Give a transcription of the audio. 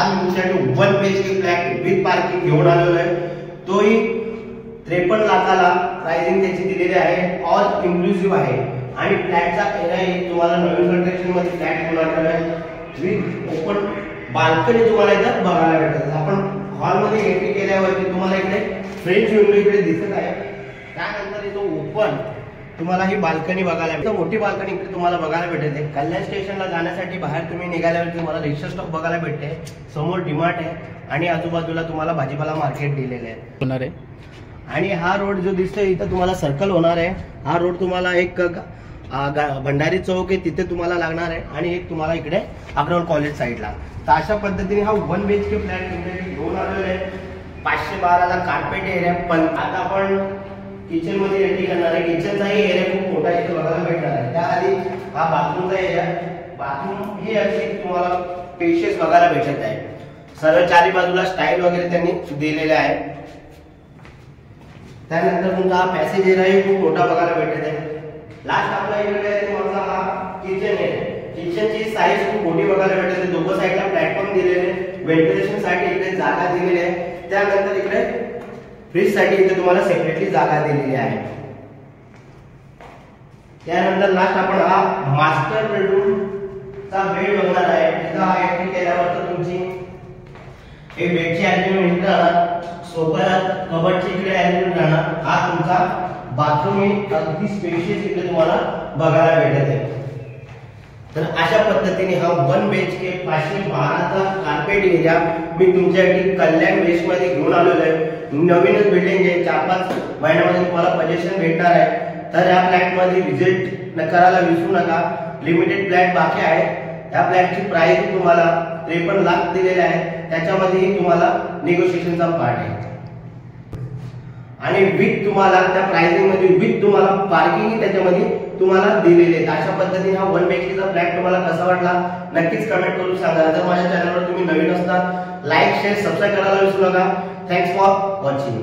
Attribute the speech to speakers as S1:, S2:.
S1: आज मी तुमच्यासाठी 1 BHK flat with parking घेऊन आलेलो आहे। तोही 53 लाखाला प्राइसिंग त्याची दिलेली आहे, ऑल इन्क्लुसिव्ह आहे आणि फ्लॅटचा एरिया तुम्हाला नवीन कंस्ट्रक्शन मध्ये फ्लॅट घेऊन आलेला आहे विथ ओपन बाल्कनी तुम्हाला इथं बघायला भेटत। आपण हॉल मध्ये एंट्री केल्यावरती तुम्हाला इकडे फ्रेंच विंडो इकडे दिसत आहे, त्यानंतर इथं ओपन तुम्हाला ही बाल्कनी बघायला भेटते, मोठी बाल्कनी इकडे तुम्हाला बघायला भेटते। कल्याण स्टेशनला जाण्यासाठी बाहेर तुम्ही निघाल्यावरती तुम्हाला रिक्षा स्टॉप बघायला भेटते, समोर डीमार्ट आहे आणि आजूबाजूला तुम्हाला भाजीपाला मार्केट दिलेले आहे। आणि हा रोड जो दिसतोय इथं तुम्हाला सर्कल होणार आहे, हा रोड तुम्हाला एक भंडारी चौक आहे तिथे तुम्हाला लागणार आहे आणि एक तुम्हाला इकडे अग्रवाल कॉलेज साईडला। तर अशा पद्धतीने हा 1 BHK फ्लॅट तुमच्याकडे घेऊन आलेला आहे 512 ला कार्पेट एरिया। पण आता आपण किचन मध्ये एंट्री करणार आहे, किचनचाही एरिया खूप मोठा इथे बघायला भेटणार आहे। त्याआधी हा बाथरूमचा एरिया, बाथरूम ही अशी तुम्हाला स्पेशियस बघायला भेटत आहे, सर्व चारी बाजूला स्टाईल वगैरे त्यांनी दिलेले आहे। त्यानंतर तुमचा हा पॅसेज एरिया खूप मोठा बघायला भेटत आहे। लास्ट आपला इकडे तुम्हाला हा किचन आहे, किचनची साईज खूप मोठी बघायला भेटते, दोघं साईडला प्लॅटफॉर्म दिलेले, व्हेंटिलेशन साठी इकडे जागा दिलेली आहे। त्यानंतर इकडे फ्रीज साठी इथे तुम्हाला सेपरेटली जागा दिलेली आहे। त्यानंतर लास्ट आपण हा मास्टर बेडरूम चा बेड बघणार आहे। इथं हा एंट्री केल्यावर तर तुमची एक बेडची अरेंजमेंट राहणार, सोफा कबडची इकडे अरेंजमेंट राहणार। हा तुमचा बाथरूम आहे, अगदी स्पेशियस इकडे तुम्हाला बघायला भेटत आहे। तर अशा पद्धतीने हा 1 BHK 512 चा कार्पेट एरिया मी तुमच्यासाठी कल्याण वेस्ट मध्ये घेऊन आलेलो आहे। नवीनच बिल्डिंग आहे, 4-5 महिन्यामध्ये तुम्हाला पोझिशन भेटणार आहे। तर या फ्लॅट मध्ये व्हिजिट करायला विसरू नका, लिमिटेड फ्लॅट बाकी आहे। या फ्लॅटची प्राइस तुम्हाला 53 लाख दिलेले आहे, त्याच्यामध्येही तुम्हाला निगोशिएशनचा पार्ट आहे आणि विथ तुम्हाला त्या प्राइसिंग मध्ये विथ तुम्हाला पार्किंग त्याच्यामध्ये तुम्हाला दिलेले आहे। अशा पद्धतीने हा 1 BHK चा फ्लॅट तुम्हाला कसा वाटला नक्कीच कमेंट करून सांगा। जर माझ्या चॅनलवर तुम्ही नवीन असता लाईक शेअर सबस्क्राइब करायला विसरू नका। Thanks for watching.